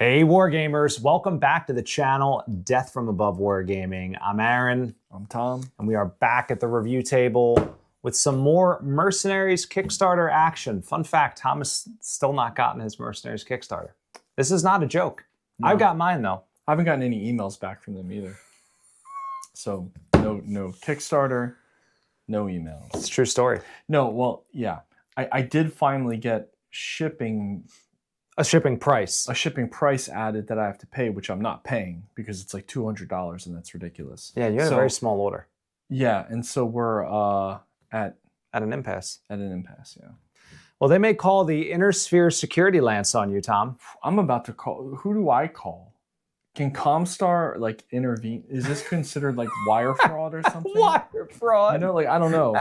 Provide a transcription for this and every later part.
Hey Wargamers, welcome back to the channel, Death from Above Wargaming. I'm Aaron. I'm Tom. And we are back at the review table with some more Mercenaries Kickstarter action. Fun fact, Tom has still not gotten his Mercenaries Kickstarter. This is not a joke. No. I've got mine though. I haven't gotten any emails back from them either. So no Kickstarter, no emails. It's a true story. No, well, yeah. I did finally get shipping... A shipping price. A shipping price added that I have to pay, which I'm not paying because it's like $200 and that's ridiculous. Yeah, you had a very small order. Yeah, and so we're at an impasse. At an impasse, yeah. Well, they may call the Inner Sphere security lance on you, Tom. I'm about to call. Who do I call? Can Comstar like intervene? Is this considered like wire fraud or something? Wire fraud? You know, like I don't know.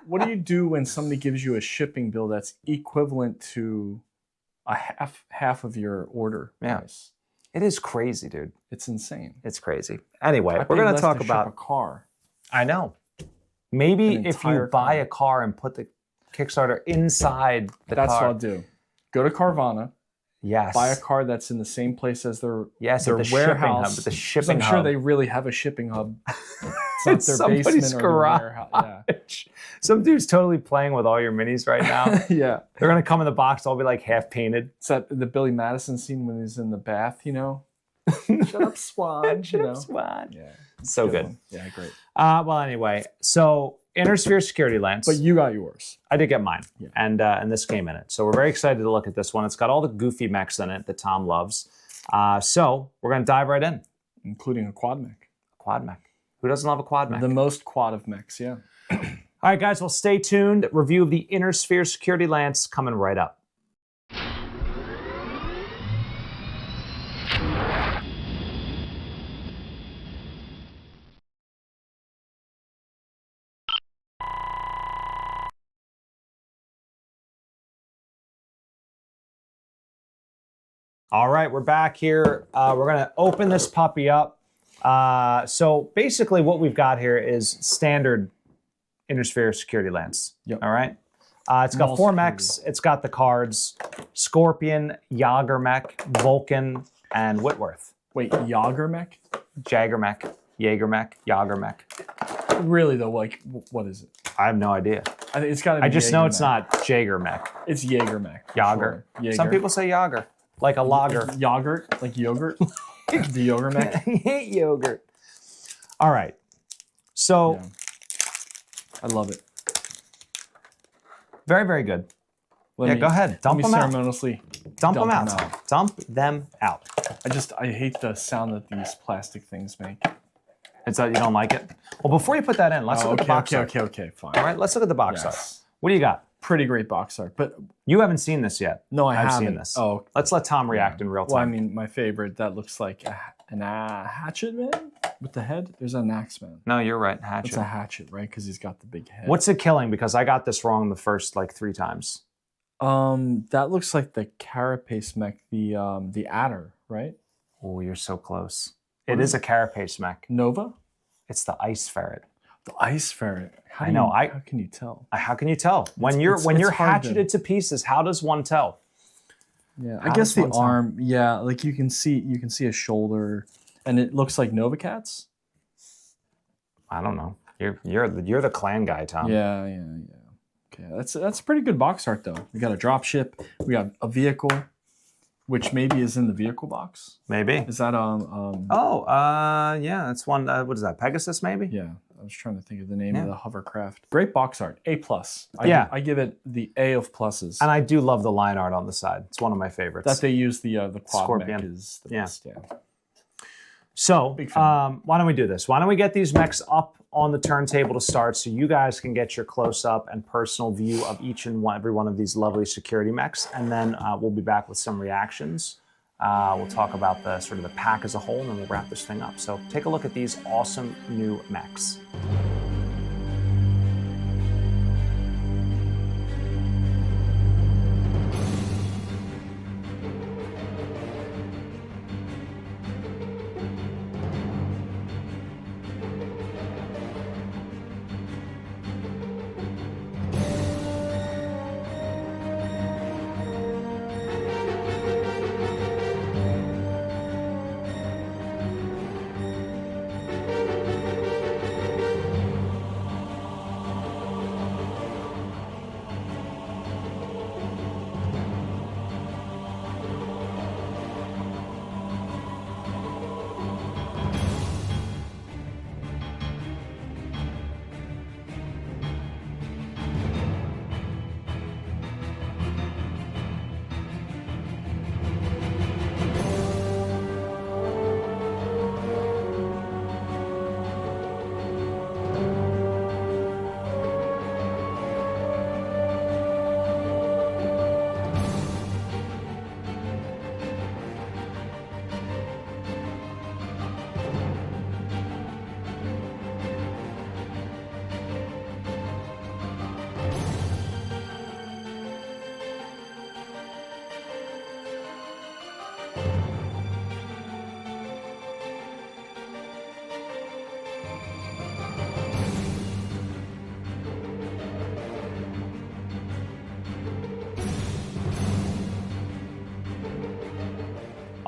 What do you do when somebody gives you a shipping bill that's equivalent to a half of your order price? It is crazy, dude. It's insane. It's crazy. Anyway, we're going to talk about ship a car. I know. Maybe if you buy a car and put the Kickstarter inside the car. That's what I'll do. Go to Carvana. Yes. Buy a car that's in the same place as their the warehouse. The shipping hub. I'm sure they really have a shipping hub. It's not their basement or garage. Their warehouse. Yeah. Some dude's totally playing with all your minis right now. Yeah. They're going to come in the box, all be like half painted. It's that the Billy Madison scene when he's in the bath, you know? Shut up, Swan. Shut up, Swan. Yeah. So good. Yeah, great. Well, anyway, so Inner Sphere security lance. But you got yours. I did get mine, and this came in it. So we're very excited to look at this one. It's got all the goofy mechs in it that Tom loves. So we're going to dive right in. Including a quad mech. A quad mech. Who doesn't love a quad mech? The most quad of mechs, yeah. All right, guys, well, stay tuned. Review of the Inner Sphere security lance coming right up. All right, we're back here. We're going to open this puppy up. So basically what we've got here is standard Inner Sphere security lance. Yep. All right. It's got four mechs. It's got the cards: Scorpion, JagerMech, Vulcan, and Whitworth. Wait, JagerMech? JagerMech, JagerMech. Really though, like what is it? I have no idea. I think it's got to be I just know it's not JagerMech. It's JagerMech. Jager. Sure. Some people say Jager, like a lager. Yogurt, like yogurt. The yogurt mech. I hate yogurt. All right. So yeah. I love it. Very, very good. Go ahead. Dump them ceremoniously out. Dump them out. Dump them out. I hate the sound that these plastic things make. It's that you don't like it? Well, before you put that in, let's look at the box art. Okay, fine. All right, let's look at the box art. What do you got? Pretty great box art, but you haven't seen this yet. No, I've seen this. Oh, let's let Tom react in real time. Well, I mean, my favorite. That looks like an hatchet man with the head. There's an axe man. No, you're right. Hatchet. It's a hatchet, right? Because he's got the big head. What's it killing? Because I got this wrong the first like 3 times. That looks like the carapace mech, the adder, right? Oh, you're so close. It is a carapace mech. Nova? It's the ice ferret. The ice ferret. How can you tell? How can you tell? When you're hatcheted to pieces, how does one tell? Yeah, I guess the arm. Yeah, like you can see a shoulder, and it looks like Nova Cats. I don't know. You're the clan guy, Tom. Yeah. Okay, that's a pretty good box art though. We got a drop ship. We got a vehicle, which maybe is in the vehicle box. Maybe. Is that yeah, that's one. What is that? Pegasus, maybe? Yeah, I was trying to think of the name of the hovercraft. Great box art, A+. I give it the A of pluses. And I do love the line art on the side. It's one of my favorites. That they use the quad Scorpion. mech is the best. Yeah. So why don't we do this? Why don't we get these mechs up on the turntable to start so you guys can get your close-up and personal view of each and every one of these lovely security mechs, and then we'll be back with some reactions. We'll talk about the sort of the pack as a whole, and then we'll wrap this thing up. So take a look at these awesome new mechs.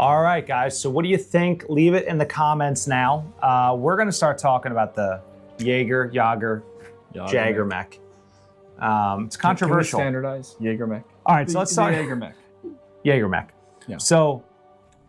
All right, guys. So what do you think? Leave it in the comments now. We're going to start talking about the JagerMech. It's controversial. Can we standardize JagerMech? All right, so let's start. JagerMech. Yeah. So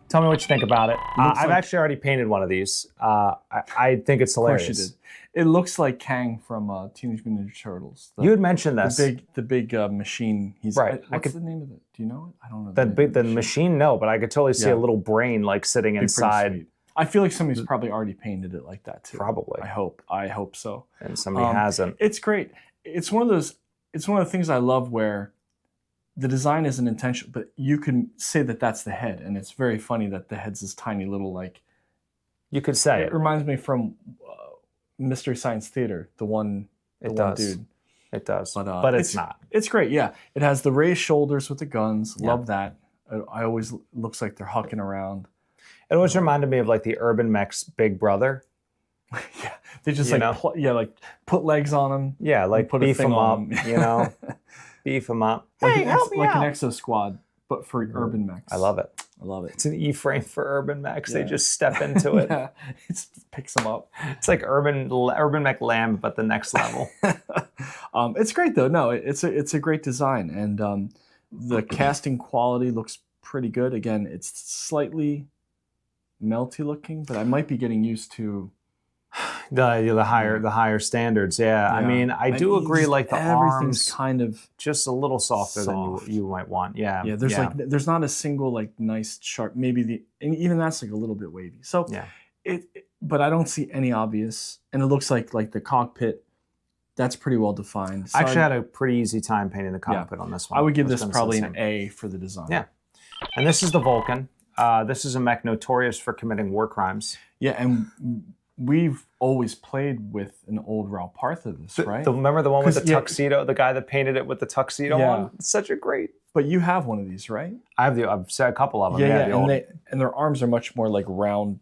tell me what you think about it. I've like- actually already painted one of these. I think it's hilarious. Of course you did. It looks like Kang from Teenage Mutant Ninja Turtles. You had mentioned this. The big machine. He's Right. What's the name of it? Do you know it? I don't know. The machine, no, but I could totally see a little brain like sitting inside. I feel like somebody's probably already painted it like that too. Probably. I hope so. And somebody hasn't. It's great. It's one of the things I love where the design isn't intentional, but you can say that that's the head, and it's very funny that the head's this tiny little like. You could say it reminds me from Mystery Science Theater, the one dude. It does, but it's not. It's great, yeah. It has the raised shoulders with the guns. Yeah. Love that. I always looks like they're hucking around. It always reminded me of like the Urban Mech's Big Brother. Yeah, they just like put legs on them. Yeah, like put beef them up. You know, beef them up. Hey, help me out. Like an Exo Squad, but for Urban Mechs. I love it. I love it. It's an E-frame for Urban Mechs. Yeah. They just step into it. Yeah, it picks them up. It's like Urban Mech Lamb, but the next level. It's great though. No, it's a great design, and the casting quality looks pretty good. Again, it's slightly melty looking, but I might be getting used to the higher standards. Yeah. I mean, I do agree. Like the arms, kind of just a little softer than you might want. Yeah. Yeah. There's not a single like nice sharp. Maybe and even that's like a little bit wavy. So yeah. But I don't see any obvious, and it looks like the cockpit. That's pretty well defined. So I actually had a pretty easy time painting the cockpit on this one. I would give this probably an A for the design. Yeah. And this is the Vulcan. This is a mech notorious for committing war crimes. Yeah, and we've always played with an old Raul Partha, right? Remember the one with the tuxedo? The guy that painted it with the tuxedo on? It's such a great. But you have one of these, right? I've said a couple of them. Yeah, and their arms are much more like round.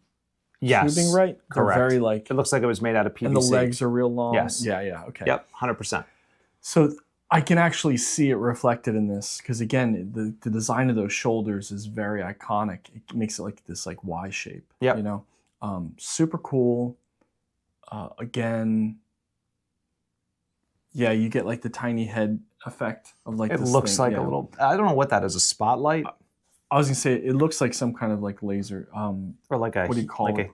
Yes, tubing, right? Correct. They're very like. It looks like it was made out of PVC. And the legs are real long. Yes. Yeah. Okay. Yep. 100%. So I can actually see it reflected in this because again, the design of those shoulders is very iconic. It makes it like this like Y shape. Yeah. You know, super cool. Again, yeah, you get like the tiny head effect of like. It looks like a little. I don't know what that is. A spotlight. I was gonna say it looks like some kind of like laser. Or like a. What do you call it?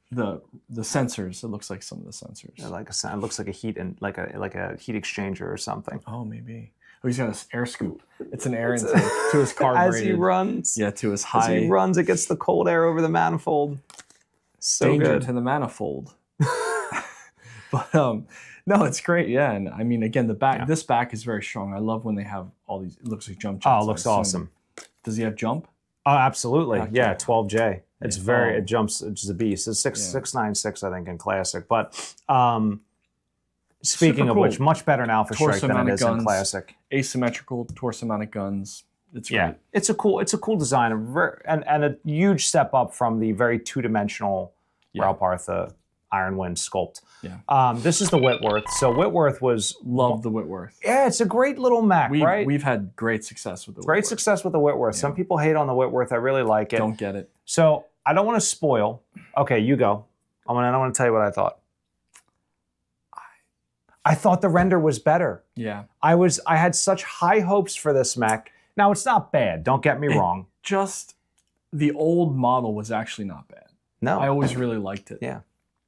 The sensors. It looks like some of the sensors. Yeah, it looks like a heat and like a heat exchanger or something. Oh, maybe. Oh, he's got an air scoop. It's an air intake to his car. As he runs. Yeah, to his high. As he runs, it gets the cold air over the manifold. So Danger good. to the manifold. But no, it's great. Yeah, and I mean, again, the back. Yeah. This back is very strong. I love when they have all these. It looks like jump jets. Oh, it looks awesome. Does he have jump? Oh, absolutely. Yeah, 12J. It's it jumps. It's a beast. It's 696, I think, in classic. But speaking of which, much better in Alpha Strike than it is in classic. Asymmetrical torso mounted guns. It's great. It's a cool design, and a huge step up from the very two-dimensional Raul Partha Iron Wind sculpt. Yeah. This is the Whitworth. So Whitworth was... Love the Whitworth. Yeah, it's a great little mech, right? We've had great success with the Whitworth. Great success with the Whitworth. Yeah. Some people hate on the Whitworth. I really like it. Don't get it. So I don't want to spoil. Okay, you go. I want to tell you what I thought. I thought the render was better. Yeah. I had such high hopes for this mech. Now, it's not bad. Don't get me wrong. Just the old model was actually not bad. No. I always really liked it. Yeah.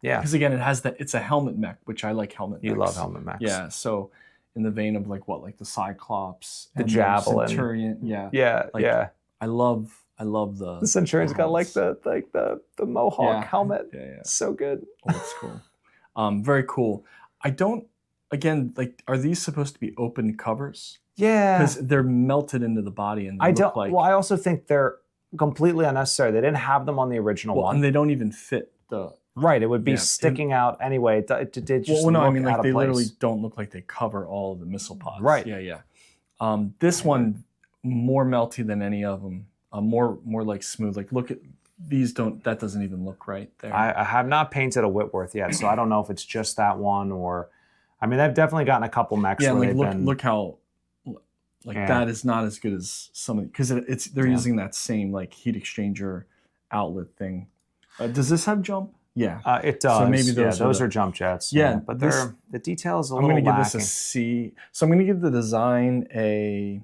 Yeah. Because again, it's a helmet mech, which I like helmet mechs. You love helmet mechs. Yeah. So in the vein of like the Cyclops, the Javelin, Centurion. Yeah. Yeah. Yeah. I love the Centurion's got like the Mohawk helmet. Yeah. Yeah. So good. Oh, that's cool. Very cool. I don't. Again, like, are these supposed to be open covers? Yeah. Because they're melted into the body, and they look like. Well, I also think they're completely unnecessary. They didn't have them on the original one, and they don't even fit the. Right, it would be sticking out anyway. It just look I mean, like they place. literally don't look like they cover all of the missile pods. Right. Yeah. This one more melty than any of them. More like smooth. Like look at these. That doesn't even look right there. I have not painted a Whitworth yet, so I don't know if it's just that one or. I mean, they've definitely gotten a couple mechs. Yeah, where like look how Like that is not as good as some of because they're using that same like heat exchanger outlet thing. Does this have jump? Yeah, it does. So maybe those are jump jets. Yeah, but the detail is a I'm little going to give lacking. this a C. So I'm going to give the design a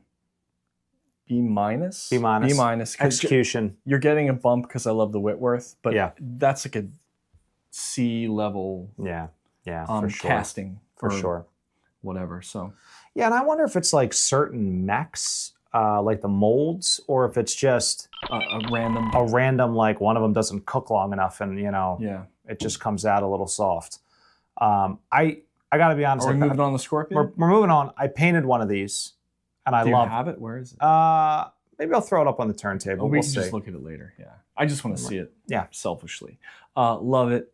B minus. B minus. B minus. Execution. You're getting a bump because I love the Whitworth, but yeah, that's like a C level. Yeah, for sure. Casting for sure. Whatever. So. Yeah, and I wonder if it's like certain mechs, like the molds, or if it's just a random like one of them doesn't cook long enough, and it just comes out a little soft. I gotta be honest. Are we moving on the Scorpion? We're moving on. I painted one of these, and I love. Do you have it? Where is it? Maybe I'll throw it up on the turntable. We we'll can see. just look at it later. Yeah, I just want to see it. Yeah, selfishly, love it.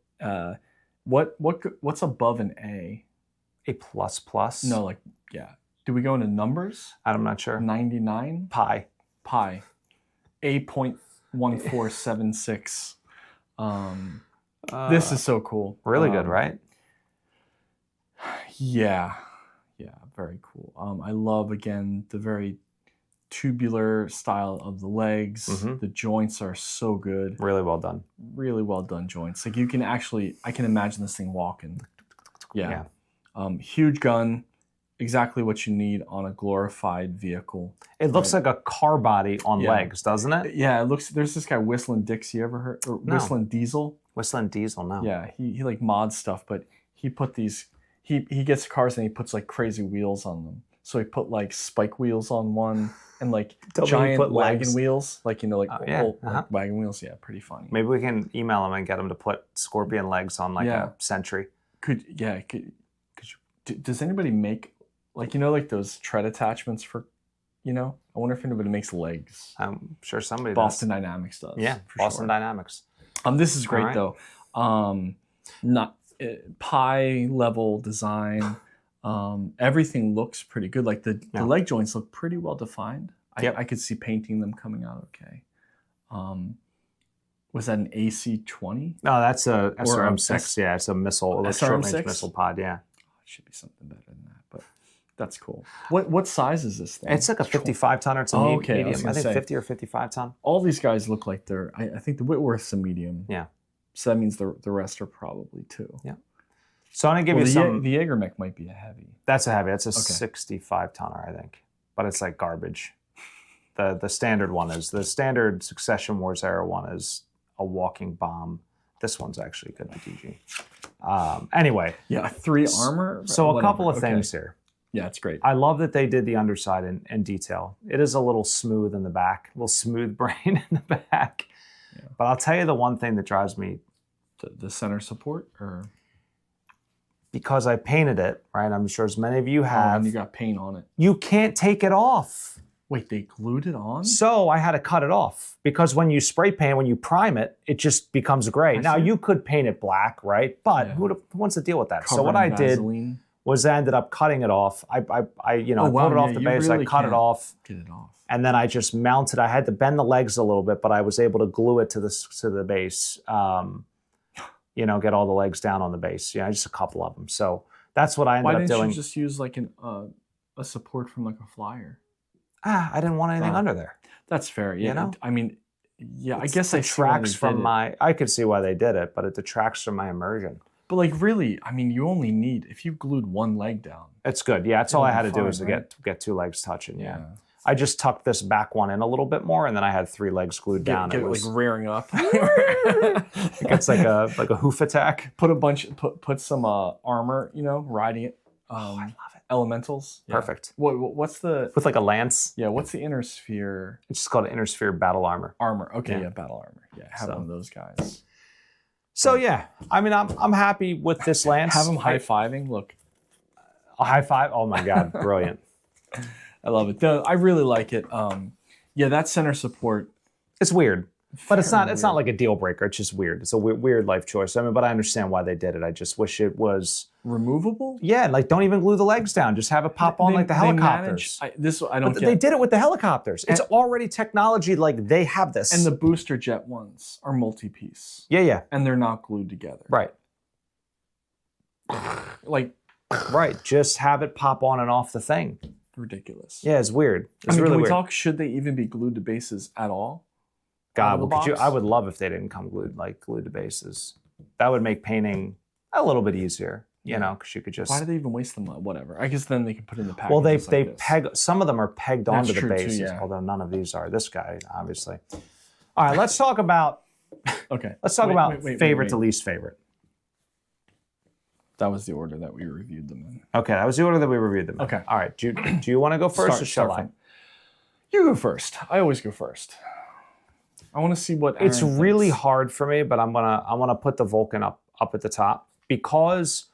What's above an A? A plus? No, like yeah. Do we go into numbers? I'm not sure. 99 pi. A.1476. This is so cool. Really good, right? Yeah, very cool. I love again the very tubular style of the legs. Mm-hmm. The joints are so good. Really well done. Really well done joints. Like you can actually, I can imagine this thing walking. Yeah. Huge gun. Exactly what you need on a glorified vehicle. It looks like a car body on legs, doesn't it? Yeah, it looks. There's this guy Whistling Dixie. You ever heard? Or No. Whistling Diesel. Whistling Diesel, no. Yeah, he like mods stuff, but he put these. He gets cars and he puts like crazy wheels on them. So he put like spike wheels on one and like giant wagon wheels, like like wagon wheels. Yeah, pretty funny. Maybe we can email him and get him to put Scorpion legs on like a Sentry. Does anybody make like those tread attachments for, I wonder if anybody makes legs. I'm sure somebody Boston does. Dynamics does. Yeah, Boston Dynamics. This is great though. Not pie level design. Everything looks pretty good. Like the leg joints look pretty well defined. I could see painting them coming out okay. Was that an AC-20? No, that's a SRM-6. Yeah, it's a missile, a short-range missile pod. Yeah, it should be something better than that, but that's cool. What size is this thing? It's like a 55 ton or it's a medium. I think 50 or 55 ton. All these guys look like they're. I think the Whitworth's a medium. Yeah. So that means the rest are probably too. Yeah. So I'm gonna give you some. The JagerMech might be a heavy. That's a heavy. It's a 65 tonner, I think, but it's like garbage. The standard one is the standard Succession Wars era one is a walking bomb. This one's actually good to DG. Anyway. Yeah, 3 armor. So a couple of things here. Yeah, it's great. I love that they did the underside in detail. It is a little smooth in the back, a little smooth brain in the back. Yeah. But I'll tell you the one thing that drives me. The center support? Because I painted it, right? I'm sure as many of you have. And you got paint on it. You can't take it off. Wait, they glued it on? So I had to cut it off because when you spray paint, when you prime it, it just becomes gray. Now you could paint it black, right? But who wants to deal with that? So what I did was I ended up cutting it off. I pulled it off the base. Really I cut it off. Get it off. And then I just mounted. I had to bend the legs a little bit, but I was able to glue it to the base. Get all the legs down on the base. Just a couple of them. So that's what I ended up doing. Why didn't you just use like a support from like a flyer? I didn't want anything under there. That's fair. Yeah. I mean, I guess it detracts from my. I could see why they did it, but it detracts from my immersion. But like really, I mean, you only need if you glued one leg down. It's good. Yeah, that's all I had to do was to get 2 legs touching. Yeah. I just tucked this back one in a little bit more, and then I had 3 legs glued down. It was like rearing up. It gets like a hoof attack. Put some armor, riding it. I love it. Elementals. Yeah. Perfect. What's the with like a lance? Yeah. What's the inner sphere? It's just called inner sphere battle armor. Okay. Yeah. Battle armor. Yeah. Have one of those guys. So yeah, I mean, I'm happy with this lance. Have them high-fiving. Look. A high five. Oh my God, brilliant. I love it. I really like it. That center support. It's weird. But it's not like a deal breaker. It's just weird. It's a weird life choice. I mean, but I understand why they did it. I just wish it was removable. Yeah, like don't even glue the legs down. Just have it pop on like the helicopters. I don't get. They did it with the helicopters. It's already technology. Like they have this. And the booster jet ones are multi-piece. Yeah. And they're not glued together. Right. Like. Right. Just have it pop on and off the thing. ridiculous. Yeah, it's weird. It's I mean, really can we weird. talk? Should they even be glued to bases at all? God, out of the I box? would love if they didn't come glued to bases. That would make painting a little bit easier, you know, because you could just. Why do they even waste them? Whatever. I guess then they can put in the package. Well, they like this. peg. Some of them are pegged onto the true, too, bases, yeah. although none of these are. This guy, obviously. All right, let's talk about. Okay. Let's talk about favorite to least favorite. That was the order that we reviewed them in. Okay, that was the order that we reviewed them in. Okay. All right, do you want to go first or shall I? You go first. I always go first. I want to see what Aaron It's really thinks. hard for me, but I'm gonna put the Vulcan up at the top because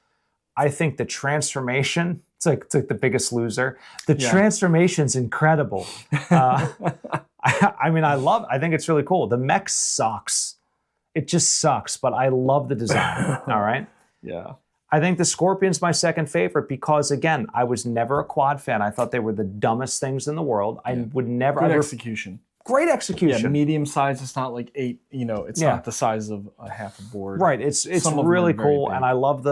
I think the transformation. It's like the biggest loser. The transformation's incredible. I mean, I think it's really cool. The mech sucks. It just sucks, but I love the design. All right. Yeah. I think the Scorpion's my second favorite because, again, I was never a quad fan. I thought they were the dumbest things in the world. I would never. Good execution. Great Yeah, execution. medium size. It's not like 8. You know, it's not the size of a half a board. Right. It's Some of them really are very cool, big. and I love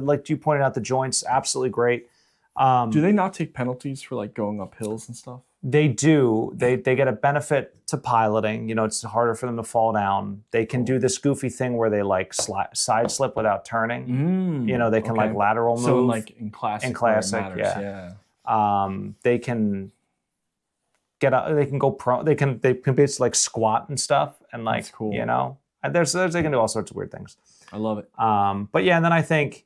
like you pointed out, the joints. Absolutely great. Do they not take penalties for like going up hills and stuff? They do. They get a benefit to piloting. You know, it's harder for them to fall down. They can do this goofy thing where they like side slip without turning. You know, they can like lateral move. So in classic, yeah. They can get out. They can go pro. They can basically like squat and stuff and like That's cool. You know, and they can do all sorts of weird things. I love it. But yeah, and then I think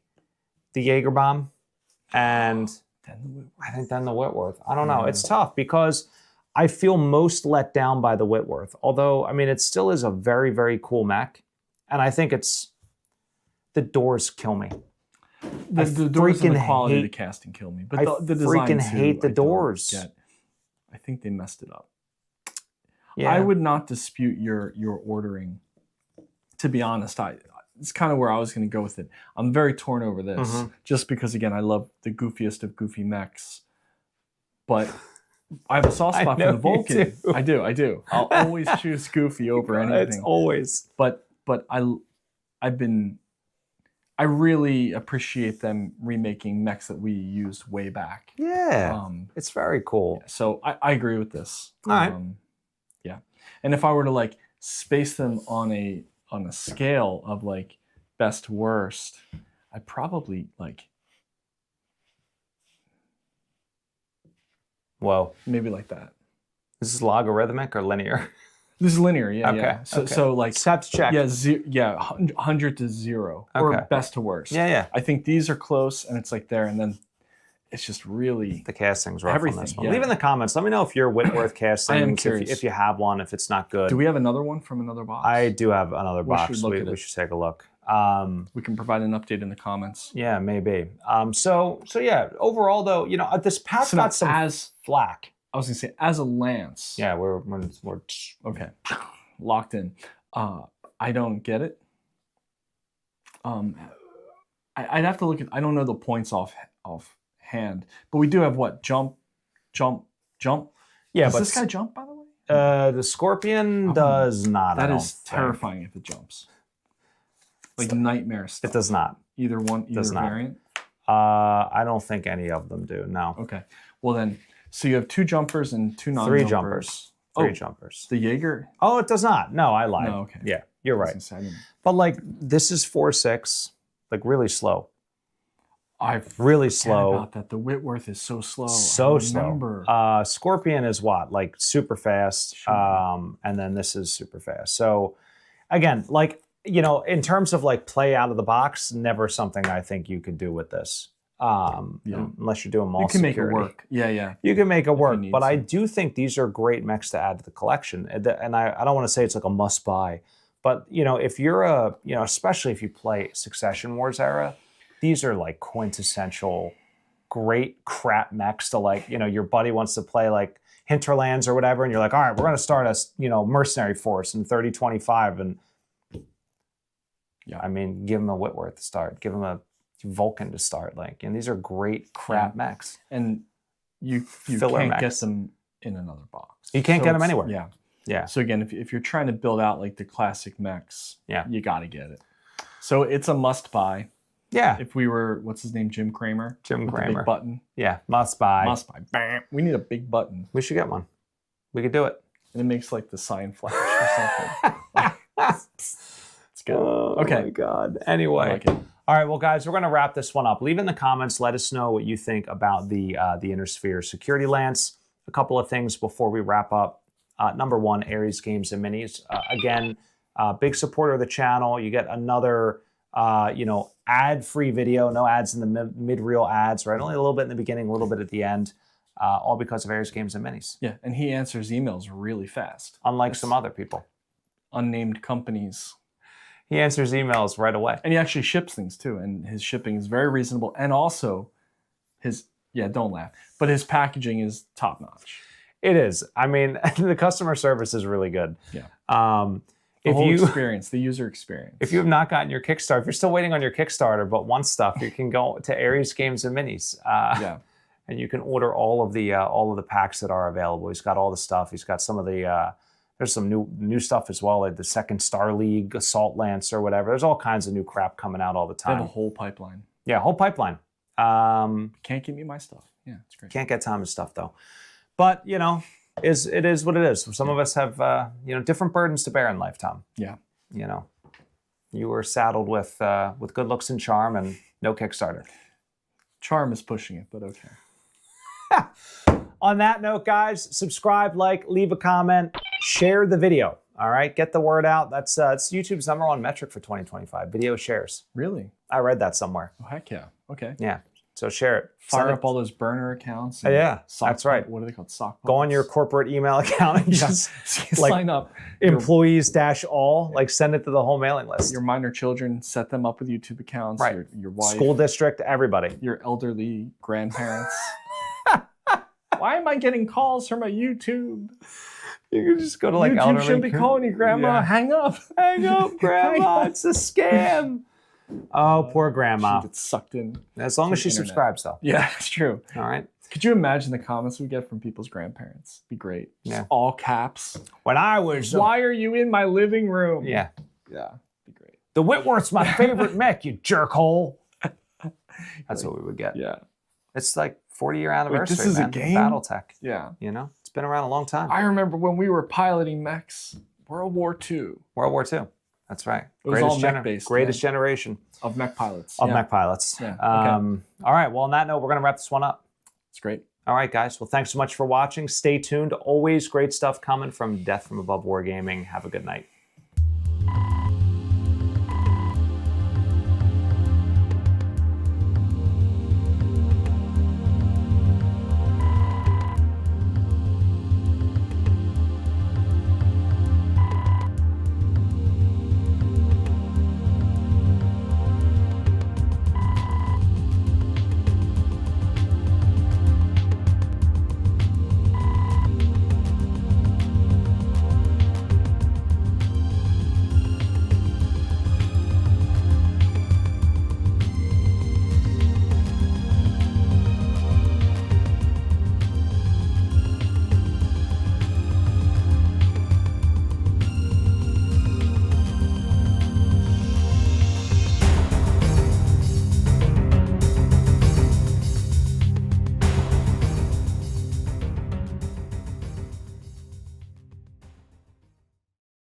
the Jaeger bomb, and I think then the Whitworth. I don't know. It's tough because I feel most let down by the Whitworth. Although, I mean, it still is a very, very cool mech. And I think the doors kill me. The doors and the quality of the casting kill me. But the design freaking hate the doors. I think they messed it up. Yeah. I would not dispute your ordering. To be honest, it's kind of where I was going to go with it. I'm very torn over this, just because, again, I love the goofiest of goofy mechs. But I have a soft spot for the Vulcan. I do. I'll always choose goofy over anything. It's always. But I really appreciate them remaking mechs that we used way back. Yeah. It's very cool. So I agree with this. All right. Yeah. And if I were to like space them on a scale of like best to worst, I'd probably like maybe like that. This is logarithmic or linear? This is linear, yeah. Okay. Yeah. So, okay. so like just have to check. Yeah, 100 to 0 or Okay. best to worst. Yeah. I think these are close, and it's like there, and then it's just really The casting's rough Everything, on this one. yeah. Leave in the comments. Let me know if your Whitworth casting. I am curious. If you have one, if it's not good. Do we have another one from another box? I do have another We box. should look at We it. should take a look. We can provide an update in the comments. Yeah, maybe. So yeah. Overall, though, you know, this pack So got some as flack. I was gonna say, as a lance. Yeah, we're Okay. Locked in. I don't get it. I'd have to look at. I don't know the points off hand, but we do have what jump. Yeah, Does but this guy jump, by the way? the Scorpion does not. I That don't is think. terrifying if it jumps. Like nightmare stuff. It does not. Either Does not. variant. I don't think any of them do. No. Okay. Well then, so you have 2 jumpers and 2 non-jumpers. 3 jumpers. 3 jumpers. The Jaeger. Oh, it does not. No, I lied. No, okay. Yeah, you're I was right. gonna say, I didn't- But like, this is 4.6, like really slow. I Really forget slow. about that. The Whitworth is so slow. So I slow. remember. Scorpion is what? Like super fast. Sure. And then this is super fast. So again, like, you know, in terms of like play out of the box, never something I think you could do with this. Unless you're doing mall You can make it security. work. Yeah. You can make it work, need but I to. do think these are great mechs to add to the collection. And I don't want to say it's like a must buy, but you know, if you're especially if you play Succession Wars era, these are like quintessential great crap mechs to like, you know, your buddy wants to play like Hinterlands or whatever, and you're like, all right, we're going to start a mercenary force in 3025, and I mean, give them a Whitworth to start, give them a Vulcan to start, like, and these are great crap mechs. And you Filler can't mechs. get them in another box. You can't get them it's- anywhere. Yeah. So again, if you're trying to build out like the classic mechs, Yeah. you got to get it. So it's a must buy. Yeah. If we were, what's his name, Jim Cramer? Jim with the Cramer. big button. Yeah, must buy. Must buy. Bam. We need a big button. We should get one. We could do it. And it makes like the sign flash or something. It's good. Oh, okay. my God. Anyway. I like it. All right, well, guys, we're going to wrap this one up. Leave in the comments. Let us know what you think about the Inner Sphere Security Lance. A couple of things before we wrap up. Number one, Ares Games and Minis. Again, big supporter of the channel. You get another, ad-free video. No ads in the mid-reel ads, right? Only a little bit in the beginning, a little bit at the end. All because of Ares Games and Minis. Yeah, and he answers emails really fast. Unlike some other people. Unnamed companies. He answers emails right away. And he actually ships things too. And his shipping is very reasonable. And also don't laugh, but his packaging is top notch. It is. I mean, the customer service is really good. Yeah. The user experience. If you have not gotten your Kickstarter, if you're still waiting on your Kickstarter but want stuff, you can go to Ares Games and Minis. And you can order all of the packs that are available. He's got all the stuff. He's got some of the there's some new stuff as well, like the second Star League Assault Lance or whatever. There's all kinds of new crap coming out all the time. They have a whole pipeline. Yeah, whole pipeline. Can't give me my stuff. Yeah, it's great. Can't get Tom's stuff though. But it is what it is. Some of us have different burdens to bear in life, Tom. Yeah. You were saddled with good looks and charm and no Kickstarter. Charm is pushing it, but okay. On that note, guys, subscribe, like, leave a comment, share the video. All right, get the word out. That's YouTube's #1 metric for 2025. Video shares. Really? I read that somewhere. Oh, heck yeah. Okay. Yeah. So share it. Fire up all those burner accounts. Yeah, that's right. What are they called? Sock Go on your corporate email account and just sign up. Employees-all, send it to the whole mailing list. Your minor children, set them up with YouTube accounts. Right. Your wife. School district, everybody. Your elderly grandparents. Why am I getting calls from a YouTube? You can just go to YouTube elderly. shouldn't be calling you, Grandma. Yeah. Hang up. Hang up, Grandma. It's a scam. Oh, poor Grandma. She gets sucked in. As long as she internet. subscribes, though. Yeah, it's true. All right. Could you imagine the comments we get from people's grandparents? It'd be great. Just all caps. When I was... Why are you in my living room? Yeah. Yeah, it'd be great. The Whitworth's my favorite mech, you jerkhole. That's what we would get. Yeah. It's 40-year anniversary, this is man. a game? BattleTech. Yeah. It's been around a long time. I remember when we were piloting mechs, World War II. World War II. That's right. It was all mech-based. Greatest generation. Of mech pilots. Of mech pilots. Yeah. All right. Well, on that note, we're going to wrap this one up. It's great. All right, guys. Well, thanks so much for watching. Stay tuned. Always great stuff coming from From Above Wargaming. Have a good night.